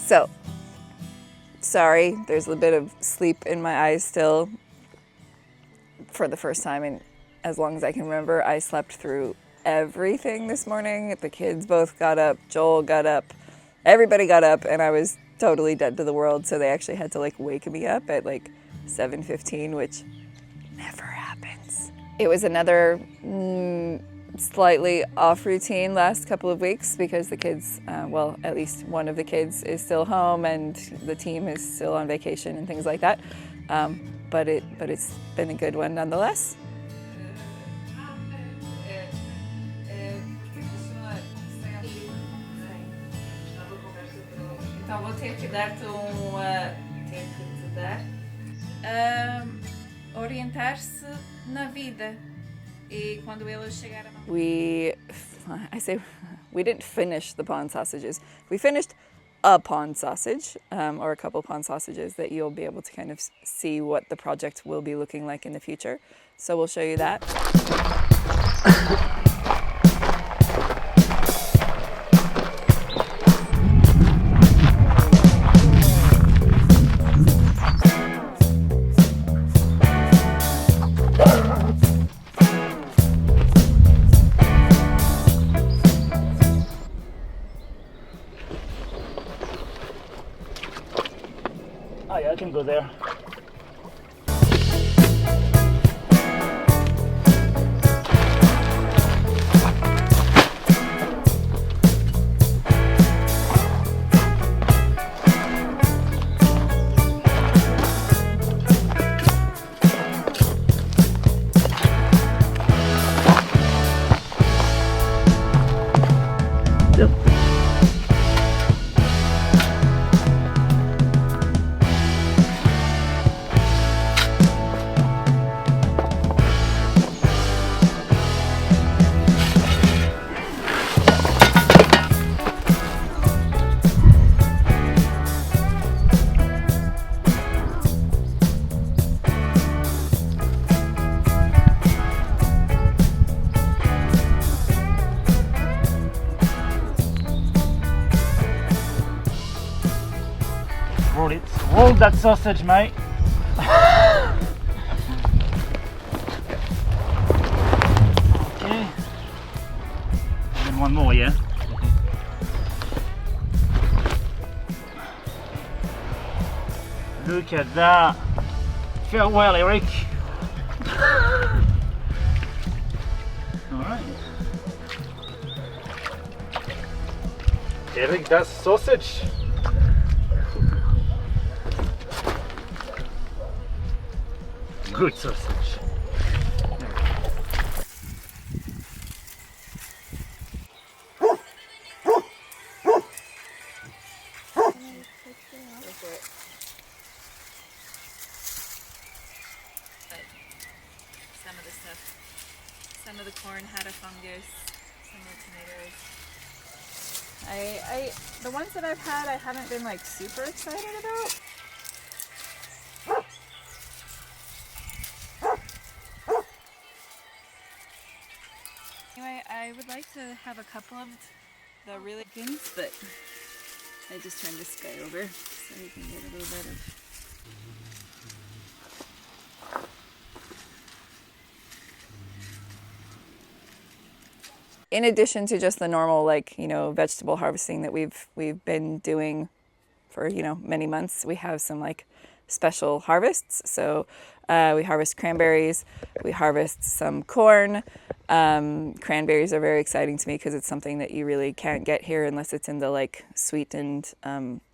So, sorry, there's a bit of sleep in my eyes still. For the first time in as long as I can remember, I slept through everything this morning. The kids both got up, Joel got up, everybody got up, and I was totally dead to the world. So they actually had to like wake me up at like 7:15, which never happens. It was another slightly off routine last couple of weeks because the kids, well, at least one of the kids is still home and the team is still on vacation and things like that. But it's been a good one nonetheless. Então vou ter que dar-te orientar-se na vida. E quando eles chegaram... We didn't finish the pawn sausages. We finished a pawn sausage, or a couple pawn sausages that you'll be able to kind of see what the project will be looking like in the future. So we'll show you that. Oh yeah, I can go there. Roll that sausage, mate. Okay. And then one more, yeah? Look at that. Farewell, Eric. Alright. Eric does sausage. Good sausage. Some of the stuff, some of the corn had a fungus, some of the tomatoes. The ones that I've had, I haven't been like super excited about. Anyway, I would like to have a couple of the really things, but I just turned this guy over so we can get a little bit of... In addition to just the normal, like, you know, vegetable harvesting that we've been doing for, you know, many months, we have some like special harvests. So we harvest cranberries, we harvest some corn. Cranberries are very exciting to me because it's something that you really can't get here unless it's in the like sweetened,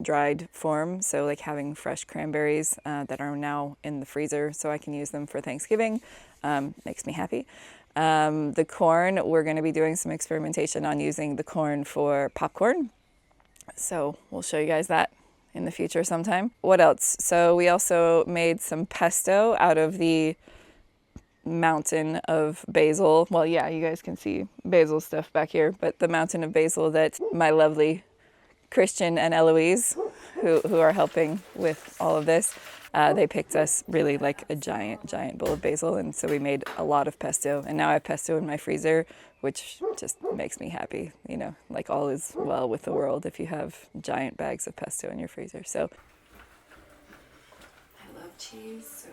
dried form. So like having fresh cranberries that are now in the freezer so I can use them for Thanksgiving makes me happy. The corn, we're going to be doing some experimentation on using the corn for popcorn. So we'll show you guys that in the future sometime. What else? So we also made some pesto out of the mountain of basil. Well, yeah, you guys can see basil stuff back here, but the mountain of basil that my lovely Christian and Eloise, who are helping with all of this, they picked us really like a giant bowl of basil, and so we made a lot of pesto. And now I have pesto in my freezer, which just makes me happy. You know, like all is well with the world if you have giant bags of pesto in your freezer. So I love cheese, so.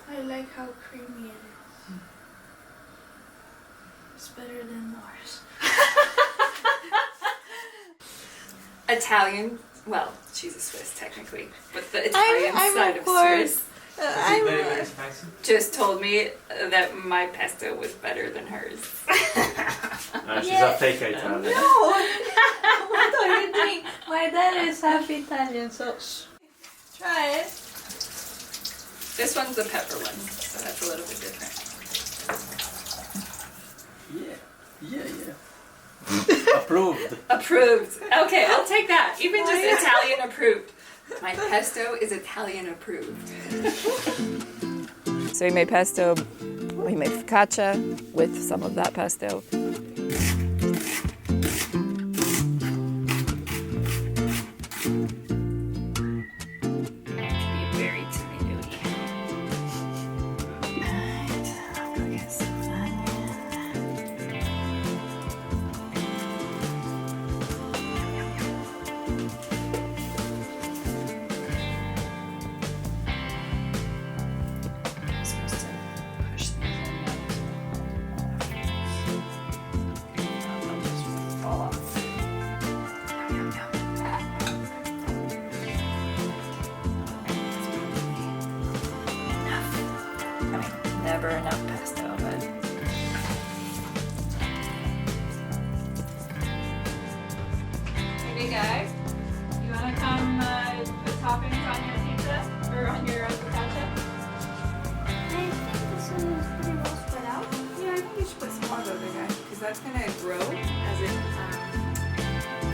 I like how creamy it is. It's better than ours. Italian, well, she's a Swiss technically, but the Italian side of course. Swiss Very spicy. just told me that my pesto was better than hers. She's a fake Italian. No! What do you think? My dad is half Italian, so try it. This one's the pepper one, so that's a little bit different. Yeah. Approved. Approved. Okay, I'll take that. Even just Italian approved. My pesto is Italian approved. So we made pesto, we made focaccia with some of that pesto. Never enough pesto, but hey guys, you want to come put toppings on your pizza or on your focaccia? I think this one is pretty well spread out. Yeah, I think you should put some more over there, because that's gonna grow as it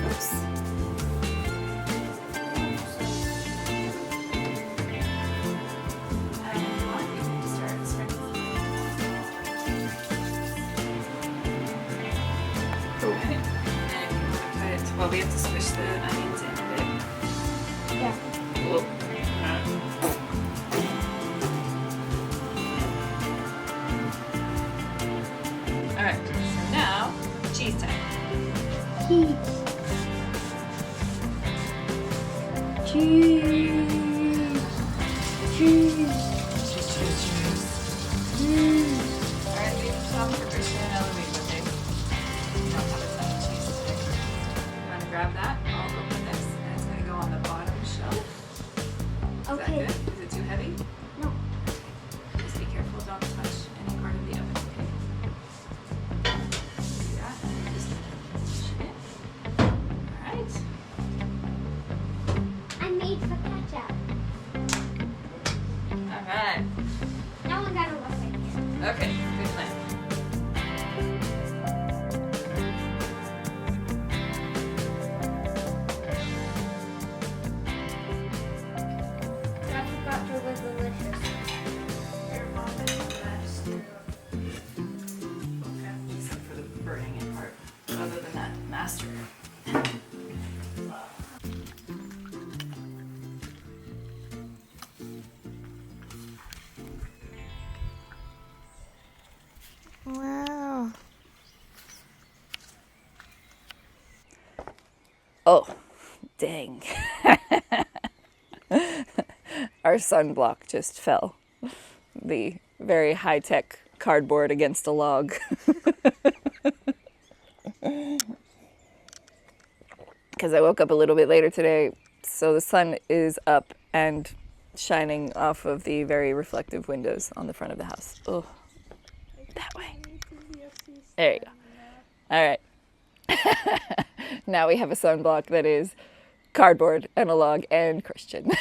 cooks. Well, we have to squish the onions in a bit. Yeah. Cool. Alright, so now, cheese time. Cheese. Alright, leave some for Christian Eloise, okay? We don't have a ton of cheese today. You want to grab that? I'll open this, and it's going to go on the bottom shelf. Is that Okay. good? Is it too heavy? No. Just be careful, don't touch any part of the oven, okay? Do that, and just push it in. Alright. I made focaccia. Alright. Now we gotta look right here. Okay, good plan. That focaccia was delicious. Your mom is the best. Except for the burning in part. Other than that, master. Wow. Oh, dang. Our sunblock just fell. The very high-tech cardboard against a log. Because I woke up a little bit later today, so the sun is up and shining off of the very reflective windows on the front of the house. Oh, that way. There you go. All right. Now we have a sunblock that is cardboard and a log and Christian.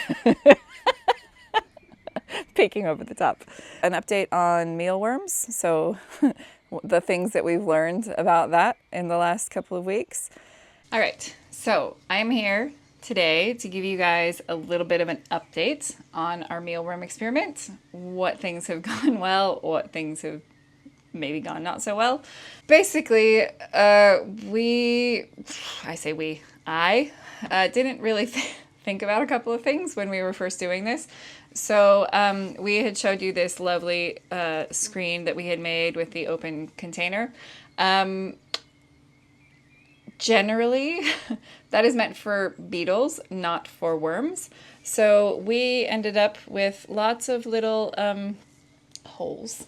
Peeking over the top. An update on mealworms. So the things that we've learned about that in the last couple of weeks. All right. So I'm here today to give you guys a little bit of an update on our mealworm experiment. What things have gone well, what things have maybe gone not so well. Basically, I didn't really think about a couple of things when we were first doing this. So we had showed you this lovely screen that we had made with the open container. Generally, that is meant for beetles, not for worms. So we ended up with lots of little holes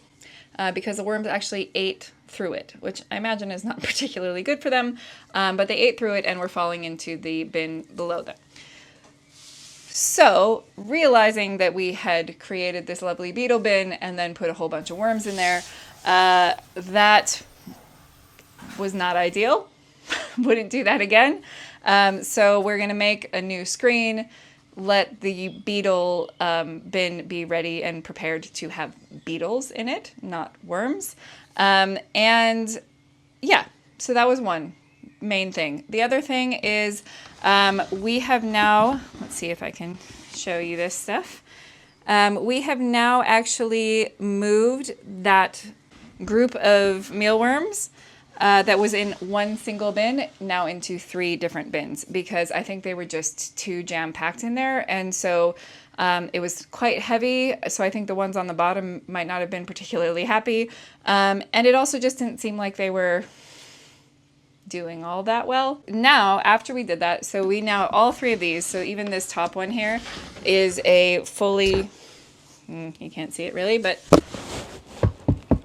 because the worms actually ate through it, which I imagine is not particularly good for them, but they ate through it and were falling into the bin below them. So, realizing that we had created this lovely beetle bin and then put a whole bunch of worms in there, that was not ideal. Wouldn't do that again. So we're going to make a new screen, let the beetle bin be ready and prepared to have beetles in it, not worms. And yeah, so that was one main thing. The other thing is we have now, let's see if I can show you this stuff. We have now actually moved that group of mealworms that was in one single bin now into 3 different bins because I think they were just too jam-packed in there, and so it was quite heavy, so I think the ones on the bottom might not have been particularly happy, and it also just didn't seem like they were doing all that well. Now, after we did that, so we now, all 3 of these, so even this top one here is a fully, you can't see it really, but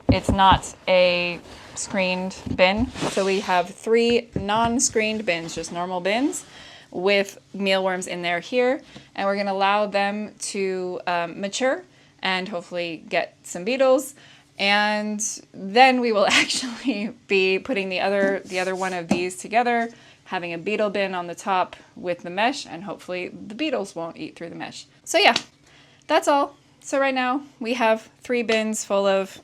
it's not a screened bin. So we have 3 non-screened bins, just normal bins with mealworms in there here, and we're going to allow them to mature and hopefully get some beetles, and then we will actually be putting the other one of these together, having a beetle bin on the top with the mesh, and hopefully the beetles won't eat through the mesh. So yeah, that's all. So right now we have 3 bins full of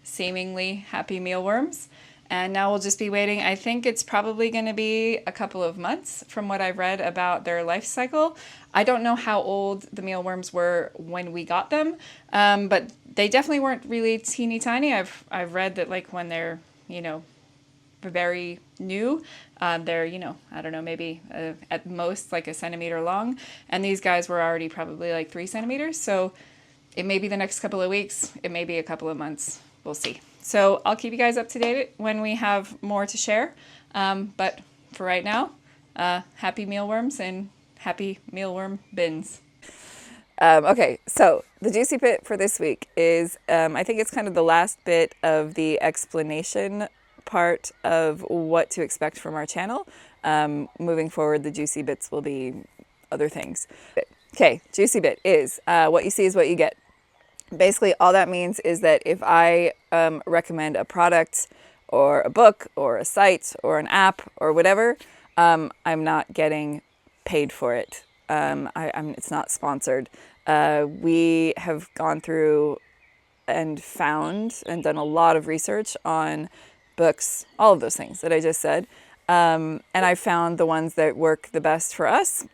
seemingly happy mealworms, and now we'll just be waiting. I think it's probably going to be a couple of months from what I've read about their life cycle. I don't know how old the mealworms were when we got them, but they definitely weren't really teeny tiny. I've read that like when they're, very new, they're, I don't know, maybe at most like a centimeter long, and these guys were already probably like 3 centimeters. So it may be the next couple of weeks, it may be a couple of months. We'll see. So I'll keep you guys up to date when we have more to share. But for right now, happy mealworms and happy mealworm bins. Okay, so the juicy bit for this week is, I think it's kind of the last bit of the explanation part of what to expect from our channel. Moving forward, the juicy bits will be other things. Okay, juicy bit is what you see is what you get. Basically, all that means is that if I recommend a product or a book or a site or an app or whatever, I'm not getting paid for it. It's not sponsored. We have gone through and found and done a lot of research on books, all of those things that I just said. And I found the ones that work the best for us.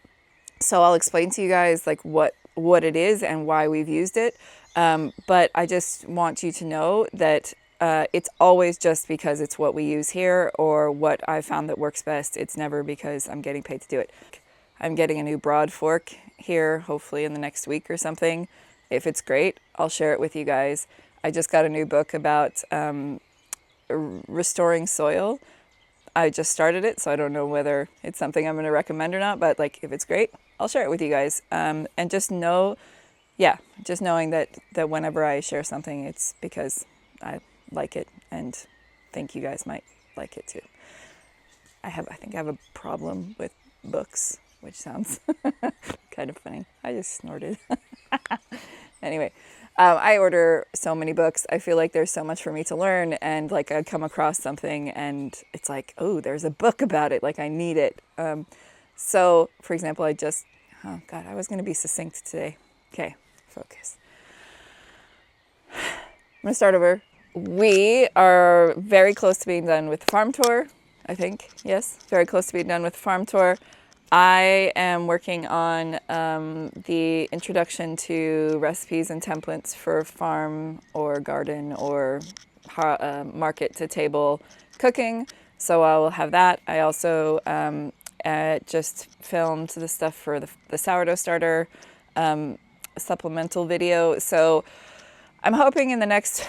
So I'll explain to you guys like what it is and why we've used it. But I just want you to know that it's always just because it's what we use here or what I found that works best. It's never because I'm getting paid to do it. I'm getting a new broad fork here, hopefully in the next week or something. If it's great, I'll share it with you guys. I just got a new book about restoring soil. I just started it, so I don't know whether it's something I'm going to recommend or not, but like if it's great, I'll share it with you guys. And just know, just knowing that whenever I share something, it's because I like it and think you guys might like it too. I think I have a problem with books, which sounds kind of funny. I just snorted. Anyway, I order so many books. I feel like there's so much for me to learn, and like I come across something and it's like, oh, there's a book about it. Like I need it. So, for example, I was going to be succinct today. Okay, focus. I'm going to start over. We are very close to being done with the farm tour, I think. Yes, very close to being done with the farm tour. I am working on the introduction to recipes and templates for farm or garden or market to table cooking. So I will have that. I also just filmed the stuff for the sourdough starter supplemental video. So I'm hoping in the next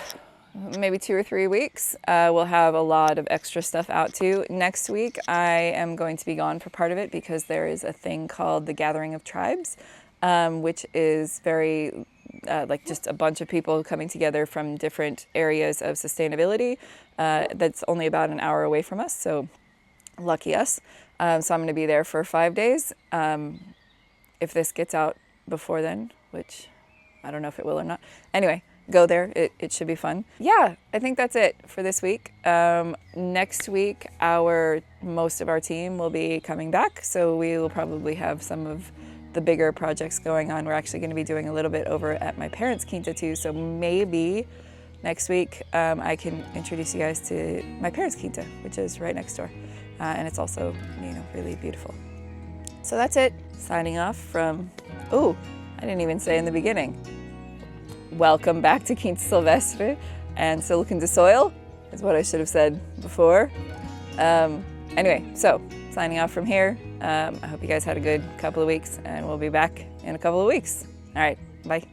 maybe 2 or 3 weeks we'll have a lot of extra stuff out too. Next week I am going to be gone for part of it because there is a thing called the Gathering of Tribes, which is very like just a bunch of people coming together from different areas of sustainability. That's only about an hour away from us, so lucky us. So I'm going to be there for 5 days. If this gets out before then, which I don't know if it will or not. Anyway, go there. It should be fun. Yeah, I think that's it for this week. Next week, most of our team will be coming back, so we will probably have some of the bigger projects going on. We're actually going to be doing a little bit over at my parents' quinta too, so maybe next week I can introduce you guys to my parents' quinta, which is right next door, and it's also, you know, really beautiful. So that's it. Signing off from, oh, I didn't even say in the beginning. Welcome back to Quinta Silvestre and Silicon de Soil is what I should have said before. Anyway, so signing off from here. I hope you guys had a good couple of weeks, and we'll be back in a couple of weeks. All right, bye.